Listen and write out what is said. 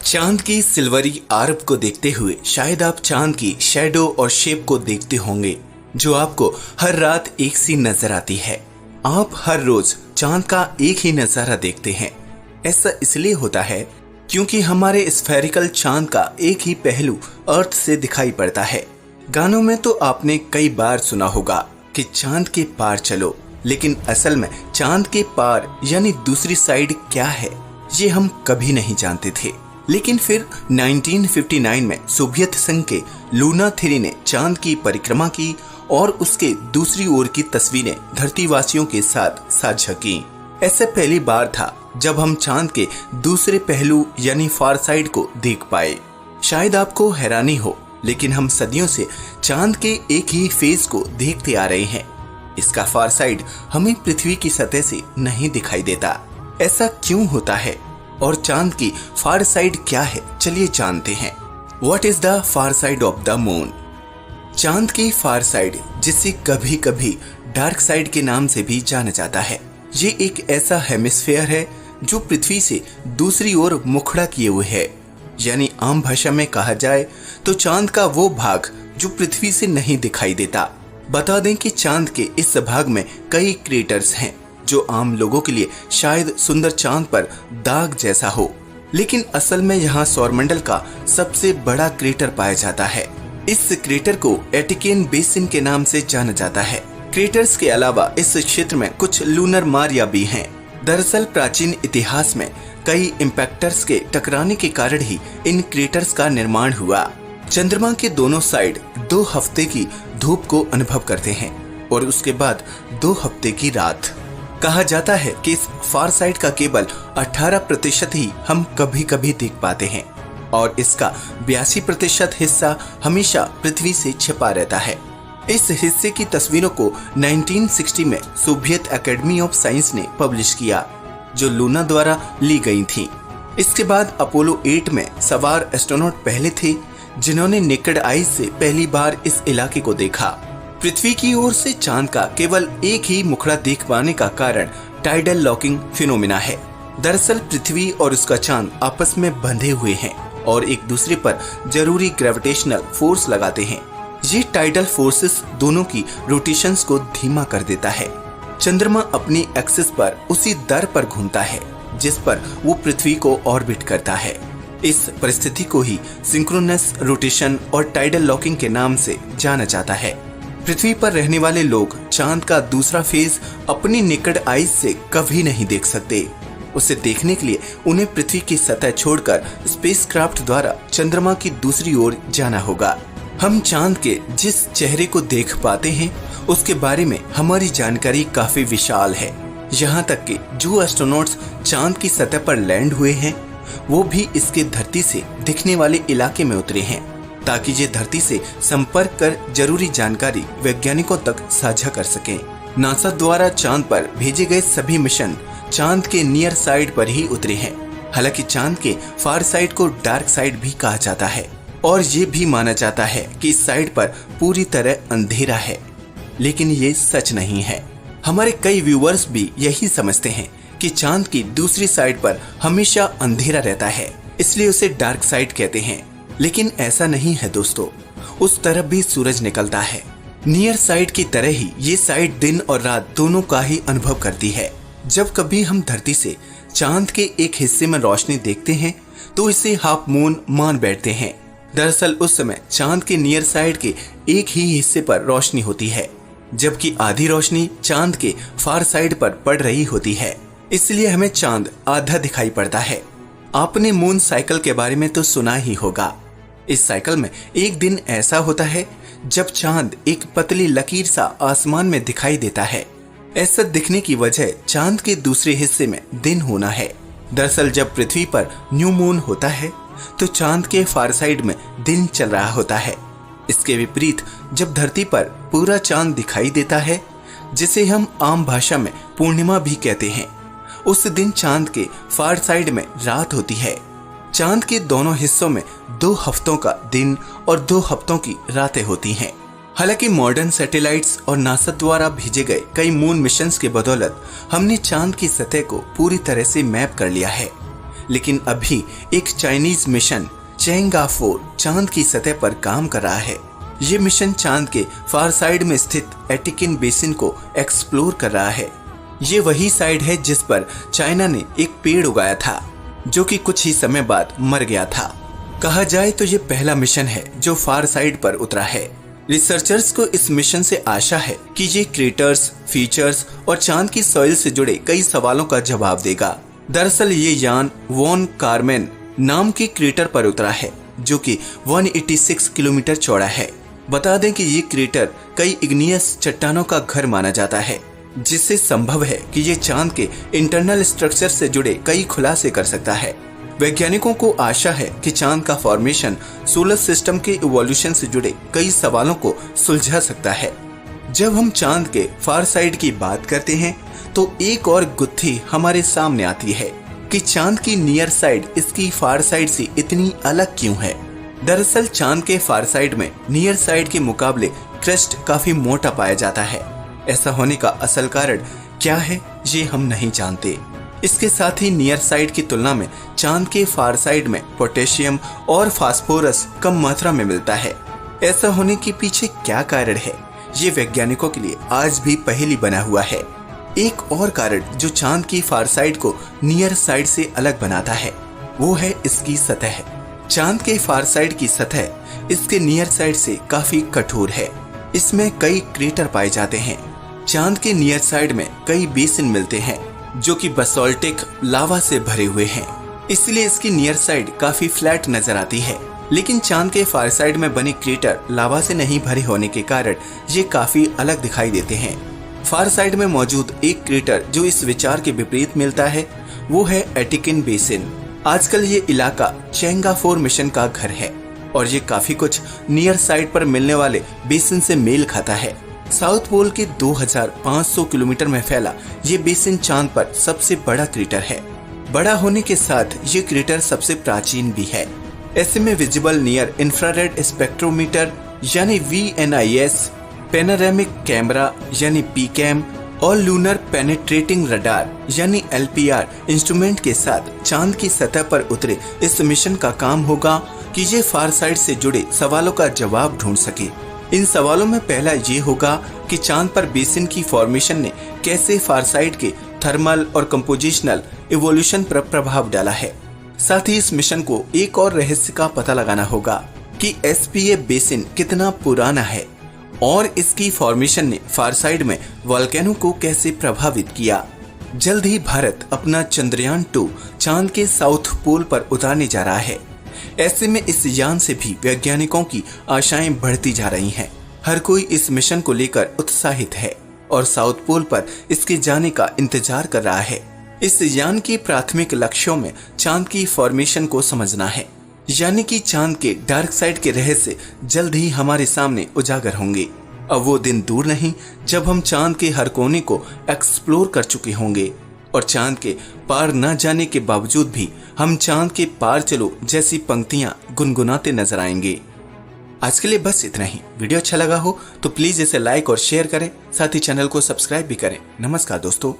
चांद की सिल्वरी आर्ब को देखते हुए शायद आप चांद की शैडो और शेप को देखते होंगे जो आपको हर रात एक सी नजर आती है। आप हर रोज चांद का एक ही नजारा देखते हैं। ऐसा इसलिए होता है क्योंकि हमारे स्फेरिकल चांद का एक ही पहलू अर्थ से दिखाई पड़ता है। गानों में तो आपने कई बार सुना होगा कि चांद के पार चलो, लेकिन असल में चांद के पार यानी दूसरी साइड क्या है ये हम कभी नहीं जानते थे। लेकिन फिर 1959 में सोवियत संघ के लूना 3 ने चांद की परिक्रमा की और उसके दूसरी ओर की तस्वीरें धरतीवासियों के साथ साझा की। ऐसे पहली बार था जब हम चांद के दूसरे पहलू यानी फार साइड को देख पाए। शायद आपको हैरानी हो, लेकिन हम सदियों से चांद के एक ही फेज को देखते आ रहे हैं। इसका फार साइड हमें पृथ्वी की सतह से नहीं दिखाई देता। ऐसा क्यों होता है और चांद की फार साइड क्या है, चलिए जानते हैं। What is the far side of the moon? चांद की फार साइड, जिसे कभी कभी डार्क साइड के नाम से भी जाना जाता है, ये एक ऐसा हेमिस्फेयर है जो पृथ्वी से दूसरी ओर मुखड़ा किए हुए है। यानी आम भाषा में कहा जाए तो चांद का वो भाग जो पृथ्वी से नहीं दिखाई देता। बता दें कि चांद के इस भाग में कई क्रेटर्स हैं जो आम लोगों के लिए शायद सुंदर चांद पर दाग जैसा हो, लेकिन असल में यहाँ सौरमंडल का सबसे बड़ा क्रेटर पाया जाता है। इस क्रेटर को एटिकेन बेसिन के नाम से जाना जाता है। क्रेटर्स के अलावा इस क्षेत्र में कुछ लूनर मारिया भी हैं। दरअसल प्राचीन इतिहास में कई इम्पैक्टर्स के टकराने के कारण ही इन क्रेटर्स का निर्माण हुआ। चंद्रमा के दोनों साइड 2 हफ्ते की धूप को अनुभव करते हैं और उसके बाद 2 हफ्ते की रात। कहा जाता है कि इस फार साइड का केवल 18% ही हम कभी कभी देख पाते हैं और इसका 82% हिस्सा हमेशा पृथ्वी से छिपा रहता है। इस हिस्से की तस्वीरों को 1960 में सोवियत एकेडमी ऑफ साइंस ने पब्लिश किया, जो लूना द्वारा ली गई थी। इसके बाद अपोलो 8 में सवार एस्ट्रोनॉट पहले थे जिन्होंने नेकेड आईज से पहली बार इस इलाके को देखा। पृथ्वी की ओर से चांद का केवल एक ही मुखड़ा देख पाने का कारण टाइडल लॉकिंग फिनोमिना है। दरअसल पृथ्वी और उसका चांद आपस में बंधे हुए हैं और एक दूसरे पर जरूरी ग्रेविटेशनल फोर्स लगाते हैं। ये टाइडल फोर्सेस दोनों की रोटेशंस को धीमा कर देता है। चंद्रमा अपनी एक्सिस पर उसी दर पर घूमता है जिस पर वो पृथ्वी को ऑर्बिट करता है। इस परिस्थिति को ही सिंक्रोनस रोटेशन और टाइडल लॉकिंग के नाम से जाना जाता है। पृथ्वी पर रहने वाले लोग चांद का दूसरा फेज अपनी नेकेड आईज से कभी नहीं देख सकते। उसे देखने के लिए उन्हें पृथ्वी की सतह छोड़कर स्पेसक्राफ्ट द्वारा चंद्रमा की दूसरी ओर जाना होगा। हम चांद के जिस चेहरे को देख पाते हैं उसके बारे में हमारी जानकारी काफी विशाल है। यहाँ तक कि जो एस्ट्रोनॉट्स चांद की सतह पर लैंड हुए हैं वो भी इसके धरती से दिखने वाले इलाके में उतरे हैं ताकि ये धरती से संपर्क कर जरूरी जानकारी वैज्ञानिकों तक साझा कर सकें। नासा द्वारा चांद पर भेजे गए सभी मिशन चांद के नियर साइड पर ही उतरे हैं। हालांकि चांद के फार साइड को डार्क साइड भी कहा जाता है और ये भी माना जाता है कि इस साइड पर पूरी तरह अंधेरा है, लेकिन ये सच नहीं है। हमारे कई व्यूअर्स भी यही समझते हैं कि चांद की दूसरी साइड पर हमेशा अंधेरा रहता है, इसलिए उसे डार्क साइड कहते हैं। लेकिन ऐसा नहीं है दोस्तों, उस तरफ भी सूरज निकलता है। नियर साइड की तरह ही ये साइड दिन और रात दोनों का ही अनुभव करती है। जब कभी हम धरती से चांद के एक हिस्से में रोशनी देखते हैं तो इसे हाफ मून मान बैठते हैं। दरअसल उस समय चांद के नियर साइड के एक ही हिस्से पर रोशनी होती है, जबकि आधी रोशनी चांद के फार साइड पर पड़ रही होती है। इसलिए हमें चांद आधा दिखाई पड़ता है। आपने मून साइकिल के बारे में तो सुना ही होगा। इस साइकिल में एक दिन ऐसा होता है जब चांद एक पतली लकीर सा आसमान में दिखाई देता है। ऐसा दिखने की वजह चांद के दूसरे हिस्से में दिन होना है। दरअसल जब पृथ्वी पर न्यू मून होता है तो चांद के फार साइड में दिन चल रहा होता है। इसके विपरीत जब धरती पर पूरा चांद दिखाई देता है, जिसे हम आम भाषा में पूर्णिमा भी कहते हैं, उस दिन चांद के फार साइड में रात होती है। चांद के दोनों हिस्सों में 2 हफ्तों का दिन और 2 हफ्तों की रातें होती हैं। हालांकि मॉडर्न सैटेलाइट्स और नासा द्वारा भेजे गए कई मून मिशंस के बदौलत हमने चांद की सतह को पूरी तरह से मैप कर लिया है, लेकिन अभी एक चाइनीज मिशन चैंगा-4 चांद की सतह पर काम कर रहा है। ये मिशन चांद के फार साइड में स्थित एटिकन बेसिन को एक्सप्लोर कर रहा है। ये वही साइड है जिस पर चाइना ने एक पेड़ उगाया था जो कि कुछ ही समय बाद मर गया था। कहा जाए तो ये पहला मिशन है जो फार साइड पर उतरा है। रिसर्चर्स को इस मिशन से आशा है कि ये क्रेटर्स, फीचर्स और चांद की सॉइल से जुड़े कई सवालों का जवाब देगा। दरअसल ये यान वॉन कार्मेन नाम के क्रेटर पर उतरा है जो कि 186 किलोमीटर चौड़ा है। बता दें कि ये क्रेटर कई इग्नियस चट्टानों का घर माना जाता है, जिससे संभव है कि ये चांद के इंटरनल स्ट्रक्चर से जुड़े कई खुलासे कर सकता है। वैज्ञानिकों को आशा है कि चांद का फॉर्मेशन सोलर सिस्टम के इवोल्यूशन से जुड़े कई सवालों को सुलझा सकता है। जब हम चांद के फार साइड की बात करते हैं तो एक और गुत्थी हमारे सामने आती है कि चांद की नियर साइड इसकी फार साइड से इतनी अलग क्यों है। दरअसल चांद के फार साइड में नियर साइड के मुकाबले क्रस्ट काफी मोटा पाया जाता है। ऐसा होने का असल कारण क्या है ये हम नहीं जानते। इसके साथ ही नियर साइड की तुलना में चांद के फार साइड में पोटेशियम और फास्फोरस कम मात्रा में मिलता है। ऐसा होने के पीछे क्या कारण है, ये वैज्ञानिकों के लिए आज भी पहेली बना हुआ है। एक और कारण जो चांद की फार साइड को नियर साइड से अलग बनाता है वो है इसकी सतह। चांद के फार साइड की सतह इसके नियर साइड से काफी कठोर है। इसमें कई क्रेटर पाए जाते हैं। चांद के नियर साइड में कई बेसिन मिलते हैं जो कि बसोल्टिक लावा से भरे हुए हैं, इसलिए इसकी नियर साइड काफी फ्लैट नजर आती है। लेकिन चांद के फार साइड में बने क्रेटर लावा से नहीं भरे होने के कारण ये काफी अलग दिखाई देते हैं। फार साइड में मौजूद एक क्रेटर जो इस विचार के विपरीत मिलता है वो है एटिकन बेसिन। आजकल ये इलाका चैंगा-4 मिशन का घर है और ये काफी कुछ नियर साइड पर मिलने वाले बेसिन से मेल खाता है। साउथ पोल के 2500 किलोमीटर में फैला ये बेसिन चांद पर सबसे बड़ा क्रेटर है। बड़ा होने के साथ ये क्रेटर सबसे प्राचीन भी है। ऐसे में विजिबल नियर इंफ्रारेड स्पेक्ट्रोमीटर यानी VNIS, पैनोरामिक कैमरा यानी PCAM और लूनर पेनिट्रेटिंग रडार यानी LPR इंस्ट्रूमेंट के साथ चांद की सतह पर उतरे इस मिशन का काम होगा कि ये फार साइड से जुड़े सवालों का जवाब ढूंढ सके। इन सवालों में पहला ये होगा कि चांद पर बेसिन की फॉर्मेशन ने कैसे फार साइड के थर्मल और कंपोजिशनल इवोल्यूशन पर प्रभाव डाला है। साथ ही इस मिशन को एक और रहस्य का पता लगाना होगा कि SPA बेसिन कितना पुराना है और इसकी फॉर्मेशन ने फार साइड में वोल्केनो को कैसे प्रभावित किया। जल्द ही भारत अपना चंद्रयान 2 चांद के साउथ पोल पर उतारने जा रहा है। ऐसे में इस यान से भी वैज्ञानिकों की आशाएं बढ़ती जा रही हैं। हर कोई इस मिशन को लेकर उत्साहित है और साउथ पोल पर इसके जाने का इंतजार कर रहा है। इस यान के प्राथमिक लक्ष्यों में चांद की फॉर्मेशन को समझना है, यानी कि चांद के डार्क साइड के रहस्य जल्द ही हमारे सामने उजागर होंगे। अब वो दिन दूर नहीं जब हम चांद के हर कोने को एक्सप्लोर कर चुके होंगे और चांद के पार न जाने के बावजूद भी हम चांद के पार चलो जैसी पंक्तियां गुनगुनाते नजर आएंगे। आज के लिए बस इतना ही। वीडियो अच्छा लगा हो तो प्लीज इसे लाइक और शेयर करें, साथ ही चैनल को सब्सक्राइब भी करें। नमस्कार दोस्तों।